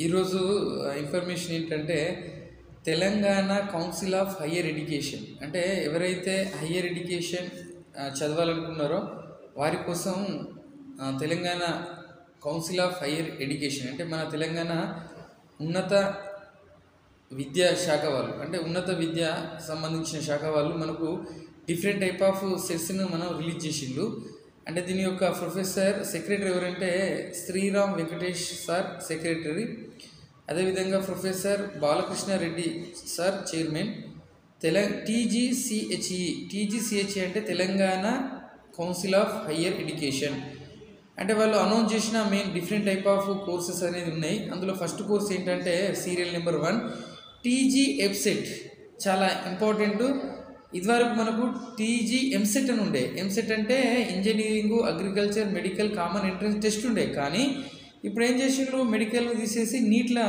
ఈరోజు ఇన్ఫర్మేషన్ ఏంటంటే Telangana council of higher education అంటే ఎవరైతే హయ్యర్ ఎడ్యుకేషన్ చదవాలనుకున్నారో వారి కోసం Telangana council of higher education అంటే మన తెలంగాణ ఉన్నత విద్యా శాఖ వాళ్ళు అంటే ఉన్నత విద్య సంబంధించిన శాఖ వాళ్ళు మనకు డిఫరెంట్ టైప్ ఆఫ్ సెట్స్ను మనం రిలీజ్ చేసిండు. అంటే దీని యొక్క ప్రొఫెసర్ సెక్రటరీ ఎవరంటే శ్రీరామ్ వెంకటేష్ సార్ సెక్రటరీ, అదేవిధంగా professor Balakrishna Reddy sir chairman. TGCHE అంటే Telangana council of higher education. అంటే వాళ్ళు అనౌన్స్ చేసిన main different type of courses అనేది ఉన్నాయి. అందులో ఫస్ట్ కోర్స్ ఏంటంటే సీరియల్ నెంబర్ 1 టీజీ ఎంసెట్, చాలా ఇంపార్టెంట్. ఇదివరకు మనకు టీజీ ఎంసెట్ అని ఉండే. ఎంసెట్ అంటే engineering, agriculture, medical common entrance test ఉండే. కానీ ఇప్పుడు ఏం చేసిండ్రు, మెడికల్ తీసేసి నీట్లా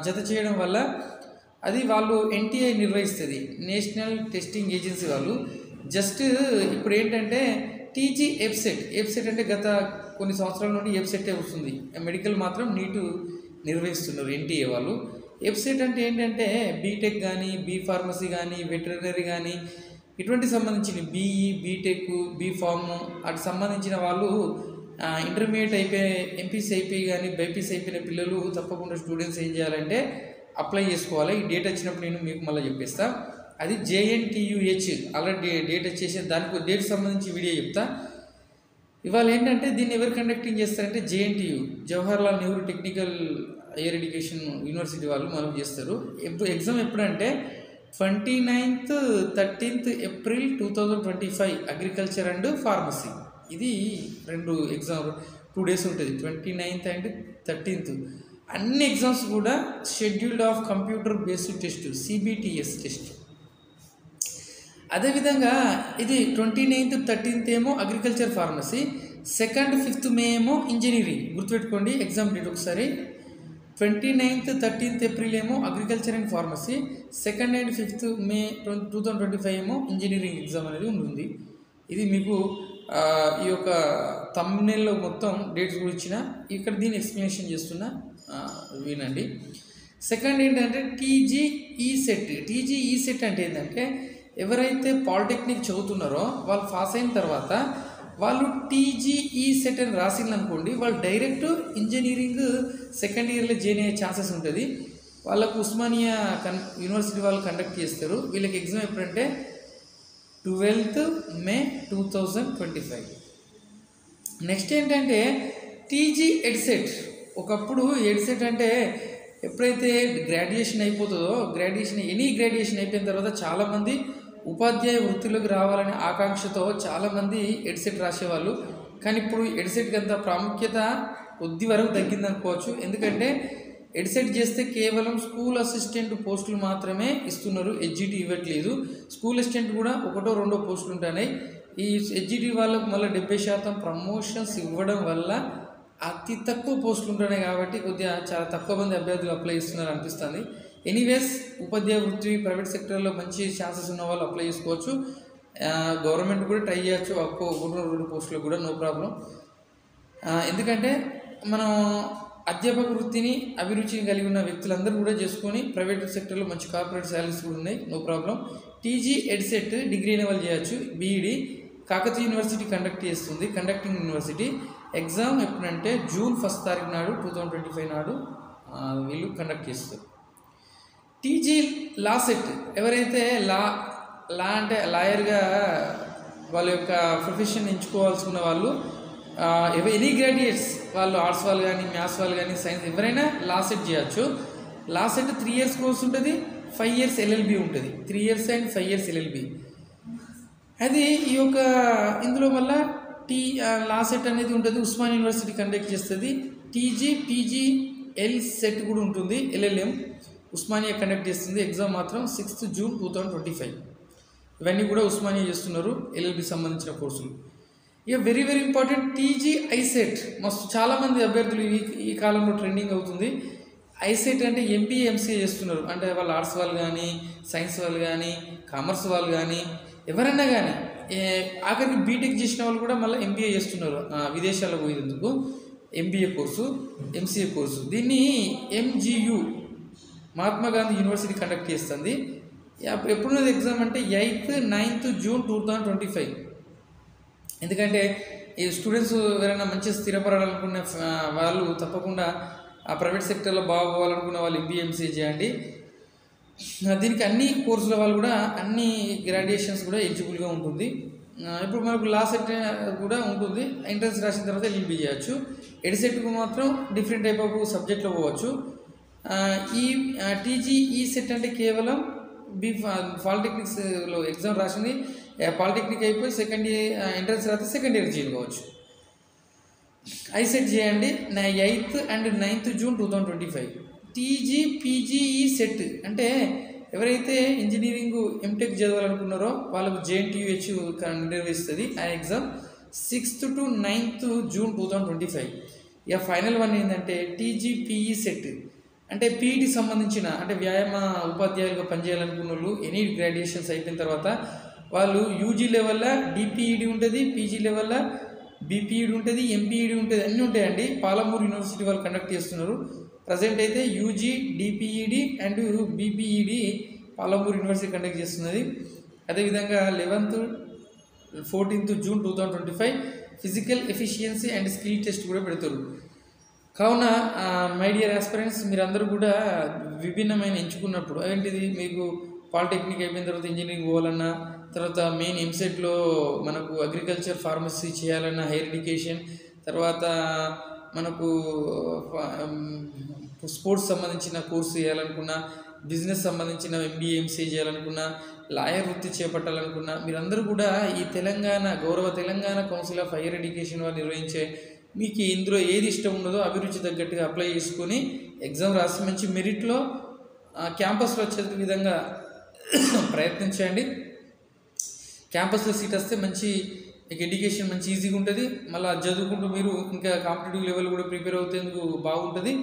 జత చేయడం వల్ల అది వాళ్ళు ఎన్టీఐ నిర్వహిస్తుంది, నేషనల్ టెస్టింగ్ ఏజెన్సీ వాళ్ళు. జస్ట్ ఇప్పుడు ఏంటంటే టీజీ ఎఫ్సెట్ అంటే గత కొన్ని సంవత్సరాల నుండి ఎఫ్సెట్టే వస్తుంది. మెడికల్ మాత్రం నీటు నిర్వహిస్తున్నారు ఎన్టీఏ వాళ్ళు. ఎఫ్సెట్ అంటే ఏంటంటే బీటెక్ కానీ, బీ ఫార్మసీ కానీ, వెటర్నరీ కానీ ఇటువంటి సంబంధించిన బీఈ, బీటెక్, బీఫార్మ్ అటు సంబంధించిన వాళ్ళు ఇంటర్మీడియట్ అయిపోయి ఎంపీసీ అయిపోయి కానీ బైపీసీ అయిపోయిన పిల్లలు తప్పకుండా స్టూడెంట్స్ ఏం చేయాలంటే అప్లై చేసుకోవాలి. ఈ డేట్ వచ్చినప్పుడు నేను మీకు మళ్ళీ చెప్పేస్తా. అది JNTUH ఆల్రెడీ డేట్ వచ్చేసి దానికి డేట్ సంబంధించి వీడియో చెప్తా. ఇవాళ ఏంటంటే దీన్ని ఎవరు కండక్టింగ్ చేస్తారంటే JNTU Jawaharlal Nehru technical higher education university వాళ్ళు మనం చేస్తారు. ఎగ్జామ్ ఎప్పుడంటే 29th 13th April 2025 agriculture and pharmacy. ఇది రెండు ఎగ్జామ్ 2 days ఉంటుంది, 29th and 13th. అన్ని ఎగ్జామ్స్ కూడా scheduled of computer based test, CBTS test. అదేవిధంగా ఇది 29th 13th ఏమో agriculture pharmacy, 2nd 5th May ఏమో ఇంజనీరింగ్. గుర్తుపెట్టుకోండి ఎగ్జామ్ డేట్ ఒకసారి. 29th 13th April ఏమో agriculture and pharmacy, 2nd and 5th May 2025 ఏమో ఇంజనీరింగ్ ఎగ్జామ్ అనేది ఉంటుంది. ఇది మీకు ఈ యొక్క థంబ్నెయిల్లో మొత్తం డేట్స్ కూడా ఇచ్చిన, ఇక్కడ దీన్ని ఎక్స్ప్లెనేషన్ చేస్తున్నా, వినండి. సెకండ్ ఏంటంటే టీజీఈసెట్ అంటే ఏంటంటే ఎవరైతే పాలిటెక్నిక్ చదువుతున్నారో వాళ్ళు పాస్ అయిన తర్వాత వాళ్ళు టీజీఈసెట్ అని రాసిందనుకోండి, వాళ్ళు డైరెక్ట్ ఇంజనీరింగ్ సెకండ్ ఇయర్లో జాయిన్ అయ్యే ఛాన్సెస్ ఉంటుంది. వాళ్ళకు ఉస్మానియా యూనివర్సిటీ వాళ్ళు కండక్ట్ చేస్తారు. వీళ్ళకి ఎగ్జామ్ ఎప్పుడంటే 12th May 2025. నెక్స్ట్ ఏంటంటే టీజీ ఎడ్సెట్. ఒకప్పుడు ఎడ్సెట్ అంటే ఎప్పుడైతే గ్రాడ్యుయేషన్ అయిపోతుందో, ఎనీ గ్రాడ్యుయేషన్ అయిపోయిన తర్వాత చాలామంది ఉపాధ్యాయ వృత్తిలోకి రావాలనే ఆకాంక్షతో చాలామంది ఎడ్సెట్ రాసేవాళ్ళు. కానీ ఇప్పుడు ఎడ్సెట్కి అంత ప్రాముఖ్యత కొద్ది వరకు తగ్గిందనుకోవచ్చు. ఎందుకంటే ఎడ్సెట్ చేస్తే కేవలం స్కూల్ అసిస్టెంట్ పోస్టులు మాత్రమే ఇస్తున్నారు, హెచ్జిటి ఇవ్వట్లేదు. స్కూల్ అసిస్టెంట్ కూడా 1 or 2 పోస్టులు ఉంటున్నాయి. ఈ హెచ్జిటి వాళ్ళకు మళ్ళీ 70% ప్రమోషన్స్ ఇవ్వడం వల్ల అతి తక్కువ పోస్టులు ఉంటున్నాయి. కాబట్టి కొద్దిగా చాలా తక్కువ మంది అభ్యర్థులు అప్లై చేస్తున్నారు అనిపిస్తుంది. ఎనీవేస్ ఉపాధ్యాయ వృత్తి ప్రైవేట్ సెక్టర్లో మంచి ఛాన్సెస్ ఉన్న వాళ్ళు అప్లై చేసుకోవచ్చు. గవర్నమెంట్ కూడా ట్రై చేయొచ్చు, 1 or 2 పోస్టులు కూడా నో ప్రాబ్లం. ఎందుకంటే మనం అధ్యాపక వృత్తిని అభిరుచిని కలిగి ఉన్న వ్యక్తులందరూ కూడా చేసుకొని ప్రైవేట్ సెక్టర్లో మంచి కార్పొరేట్ శాలరీస్ కూడా ఉన్నాయి, no problem. TG EdCET degree level చేయొచ్చు. బీఈడి కాకతీయ యూనివర్సిటీ కండక్ట్ చేస్తుంది, కండక్టింగ్ యూనివర్సిటీ. ఎగ్జామ్ ఎప్పుడంటే June 1st తారీఖు నాడు 2025 నాడు వీళ్ళు కండక్ట్ చేస్తారు. టీజీ లా సెట్ ఎవరైతే లా అంటే లాయర్గా వాళ్ళ యొక్క ప్రొఫెషన్ ఎంచుకోవాల్సిన వాళ్ళు, ఎనీ గ్రాడ్యుయేట్స్ వాళ్ళు ఆర్ట్స్ వాళ్ళు కానీ, మ్యాథ్స్ వాళ్ళు కానీ, సైన్స్ ఎవరైనా లా సెట్ చేయొచ్చు. లా సెట్ 3 years కోర్స్ ఉంటుంది, 5 years LLB ఉంటుంది. 3 years and 5 years LLB. అది ఈ యొక్క ఇందులో వల్ల లా సెట్ అనేది ఉంటుంది, ఉస్మాన్ యూనివర్సిటీ కండక్ట్ చేస్తుంది. పీజీఎల్ సెట్ కూడా ఉంటుంది, LLM ఉస్మానియా కండక్ట్ చేస్తుంది. ఎగ్జామ్ మాత్రం 6th June 2025. ఇవన్నీ కూడా ఉస్మానియా చేస్తున్నారు LLB సంబంధించిన కోర్సులు. ఇక వెరీ ఇంపార్టెంట్ టీజీ ఐసెట్. మస్తు చాలామంది అభ్యర్థులు ఈ కాలంలో ట్రెండింగ్ అవుతుంది. ఐసెట్ అంటే MBA MCA చేస్తున్నారు. అంటే వాళ్ళు ఆర్ట్స్ వాళ్ళు కానీ, సైన్స్ వాళ్ళు కానీ, కామర్స్ వాళ్ళు కానీ, ఎవరైనా కానీ ఆఖరికి బీటెక్ చేసిన వాళ్ళు కూడా మళ్ళీ MBA చేస్తున్నారు విదేశాల్లో పోయేందుకు. MBA course, MCA course. దీన్ని MGU Mahatma Gandhi university conduct చేస్తుంది. ఎప్పుడున్నది ఎగ్జామ్ అంటే 8th 9th జూన్ 2025. ఎందుకంటే ఈ స్టూడెంట్స్ ఎవరైనా మంచిగా స్థిరపడాలనుకునే వాళ్ళు తప్పకుండా ఆ ప్రైవేట్ సెక్టర్లో బాగోవాలనుకున్న వాళ్ళు MBA MCA చేయండి. దీనికి అన్ని కోర్సుల వాళ్ళు కూడా అన్ని గ్రాడ్యుయేషన్స్ కూడా ఎలిజిబుల్గా ఉంటుంది. ఇప్పుడు మనకు లా సెట్ కూడా ఉంటుంది. ఎంట్రన్స్ రాసిన తర్వాత LLB చేయొచ్చు. ఎడిసెట్కు మాత్రం డిఫరెంట్ టైప్ ఆఫ్ సబ్జెక్ట్లో పోవచ్చు. ఈ TGE సెట్ అంటే కేవలం పాలిటెక్నిక్స్లో ఎగ్జామ్ రాసింది పాలిటెక్నిక్ అయిపోయి సెకండ్ ఇయర్ ఎంట్రన్స్ రాస్తే సెకండ్ ఇయర్ చేయవచ్చు. ఐసెట్ చేయండి 8th and 9th June 2025. PGE set అంటే ఎవరైతే ఇంజనీరింగ్ MTech చదవాలనుకున్నారో వాళ్ళకు JNTUH నిర్వహిస్తుంది ఆ exam 6th to 9th June 2025. ఇక ఫైనల్ వన్ ఏంటంటే TGPE సెట్ అంటే పీఈటీ సంబంధించిన అంటే వ్యాయామ ఉపాధ్యాయులుగా పనిచేయాలనుకున్న వాళ్ళు ఎనీ గ్రాడ్యుయేషన్స్ అయిపోయిన తర్వాత వాళ్ళు UG లెవెల్లో DPED ఉంటుంది, PG లెవెల్లో BPED ఉంటుంది, MPED ఉంటుంది, అన్నీ ఉంటాయండి. పాలమూరు యూనివర్సిటీ వాళ్ళు కండక్ట్ చేస్తున్నారు. ప్రజెంట్ అయితే UG DPED and BPED Palamuru university conduct చేస్తున్నది. అదేవిధంగా 11th 14th June 2025 physical efficiency and skill test కూడా పెడతారు. కావున మై డియర్ ఆస్పిరెంట్స్, మీరందరూ కూడా విభిన్నమైన ఎంచుకున్నప్పుడు ఏంటిది మీకు పాలిటెక్నిక్ అయిపోయిన తర్వాత ఇంజనీరింగ్ పోవాలన్నా, తర్వాత మెయిన్ ఎంసెట్లో మనకు అగ్రికల్చర్ ఫార్మసీ చేయాలన్నా, హైయర్ ఎడ్యుకేషన్, తర్వాత మనకు స్పోర్ట్స్ సంబంధించిన కోర్సు చేయాలనుకున్నా, బిజినెస్ సంబంధించిన MBA MCA చేయాలనుకున్నా, లాయర్ వృత్తి చేపట్టాలనుకున్నా, మీరందరూ కూడా ఈ గౌరవ Telangana council of higher education వాళ్ళు నిర్వహించే మీకు ఇందులో ఏది ఇష్టం ఉన్నదో అభిరుచి తగ్గట్టుగా అప్లై చేసుకొని ఎగ్జామ్ రాసి మంచి మెరిట్లో క్యాంపస్లో వచ్చే విధంగా ప్రయత్నించండి. క్యాంపస్లో సీట్ వస్తే మంచి మీకు ఎడ్యుకేషన్ మంచి ఈజీగా ఉంటుంది. మళ్ళీ చదువుకుంటూ మీరు ఇంకా కాంపిటేటివ్ లెవెల్ కూడా ప్రిపేర్ అవుతేందుకు బాగుంటుంది.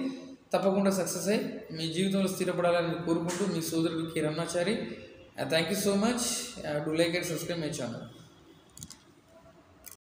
తప్పకుండా సక్సెస్ అయ్యి మీ జీవితంలో స్థిరపడాలని కోరుకుంటూ మీ సోదరుడు K. Ramanachari. Thank you so much. Do like and subscribe my channel.